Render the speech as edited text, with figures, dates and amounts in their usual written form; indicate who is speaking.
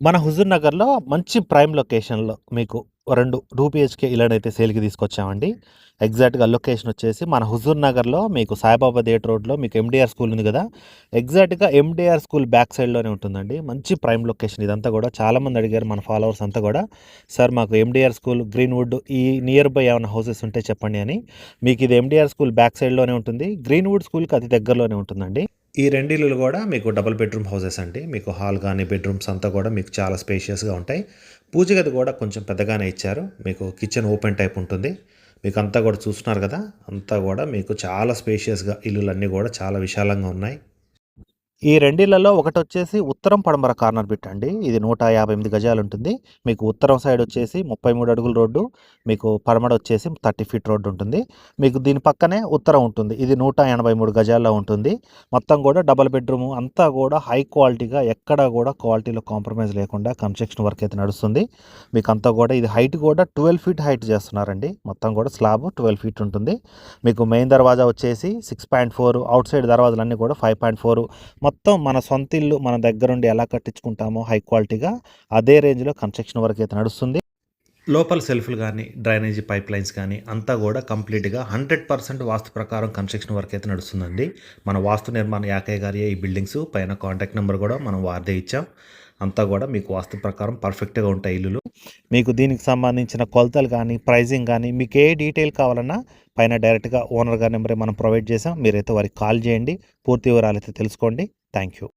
Speaker 1: మన హుజూర్ నగర్‌లో మంచి ప్రైమ్ లొకేషన్‌లో మీకు 2 బీహెచ్‌కే ఇళ్ళనైతే సేల్‌కి తీసుకొచ్చామండి. ఎగ్జాక్ట్‌గా లొకేషన్ వచ్చేసి మన హుజూర్ నగర్‌లో మీకు సాయిబాబా థియేటర్ రోడ్‌లో మీకు ఎండీఆర్ స్కూల్ ఉంది గదా! ఎగ్జాక్ట్‌గా ఎండీఆర్ స్కూల్ బ్యాక్ సైడ్‌లోనే ఉంటుందండి. మంచి ప్రైమ్ లొకేషన్ ఇదంతా గూడా. చాలామంది అడిగారు మన ఫాలోవర్స్ అంతా గూడా. సార్ మాకు ఎండీఆర్ స్కూల్, గ్రీన్‌వుడ్ ఈ నియర్ బై ఏమన్నా హౌసెస్ ఉంటే చెప్పండి అని. మీకు ఇది ఎండీఆర్ స్కూల్ బ్యాక్ సైడ్‌లోనే ఉంటుంది. గ్రీన్‌వుడ్ స్కూల్‌కి అతి దగ్గరలోనే ఉంటుందండి. ఈ 2 ఇల్లులు గూడా మీకు డబుల్ బెడ్‌రూమ్ హౌసెస్ అండి. మీకు హాల్ గాని, బెడ్‌రూమ్స్ అంతా గూడా మీకు చాలా స్పేషియస్‌గా ఉంటాయి. పూజ గది గూడా కొంచెం పెద్దగానే ఇచ్చారు. మీకు కిచెన్ ఓపెన్ టైప్ ఉంటుంది. మీకంతా గూడా చూస్తున్నారు గదా! అంతా గూడా మీకు చాలా స్పేషియస్‌గా ఇల్లులన్నీ గూడా చాలా విశాలంగా ఉన్నాయి. ఈ రెండిళ్లలో ఒకటొచ్చేసి ఉత్తరం, పడమర కార్నర్ బిట్ అండి. ఇది 158 గజాలుంటుంది. మీకు ఉత్తరం సైడ్ వచ్చేసి 33 అడుగుల రోడ్డు, మీకు పడమర వచ్చేసి 30 ఫీట్ రోడ్డు ఉంటుంది. మీకు దీని పక్కనే ఉత్తరం ఉంటుంది. ఇది 183 గజాల్లో ఉంటుంది. మొత్తం గూడా డబుల్ బెడ్‌రూము అంతా గూడా హై క్వాలిటీగా ఎక్కడ గూడా క్వాలిటీలో కాంప్రమైజ్ లేకుండా కన్‌స్ట్రక్షన్ వర్క్ అయితే నడుస్తుంది. మీకంతా గూడా ఇది హైట్ గూడా 12 ఫీట్ హైట్ చేస్తున్నారండి. మొత్తం గూడా స్లాబ్ 12 ఫీట్ ఉంటుంది. మీకు మెయిన్ దర్వాజా వచ్చేసి 6.4 ఔట్ సైడ్ దర్వాజాలన్నీ కూడా 5.4 మొత్తం మన సొంత ఇల్లు మన దగ్గరుండి ఎలా కట్టించుకుంటామో హై క్వాలిటీగా అదే రేంజ్‌లో కన్‌స్ట్రక్షన్ వర్క్ అయితే నడుస్తుంది. లోపల సెల్ఫ్‌లు గానీ, డ్రైనేజీ పైప్‌లైన్స్ కానీ అంతా గూడా కంప్లీట్‌గా 100% వాస్తు ప్రకారం కన్‌స్ట్రక్షన్ వర్క్ అయితే నడుస్తుందండి. మన వాస్తు నిర్మాణ యాకయ్య గారియే ఈ బిల్డింగ్స్. పైన కాంటాక్ట్ నంబర్ గూడా మనం వారిదే ఇచ్చాం. అంతా గూడా మీకు వాస్తు ప్రకారం పర్ఫెక్ట్‌గా ఉంటాయి ఇల్లులు. మీకు దీనికి సంబంధించిన కొలతలు గానీ, ప్రైజింగ్ గానీ మీకు ఏ డీటెయిల్ కావాలన్నా పైన డైరెక్ట్‌గా ఓనర్ గారి నంబరే మనం ప్రొవైడ్ చేసాం. మీరైతే వారికి కాల్ చేయండి. పూర్తి వివరాలైతే తెలుసుకోండి. Thank you.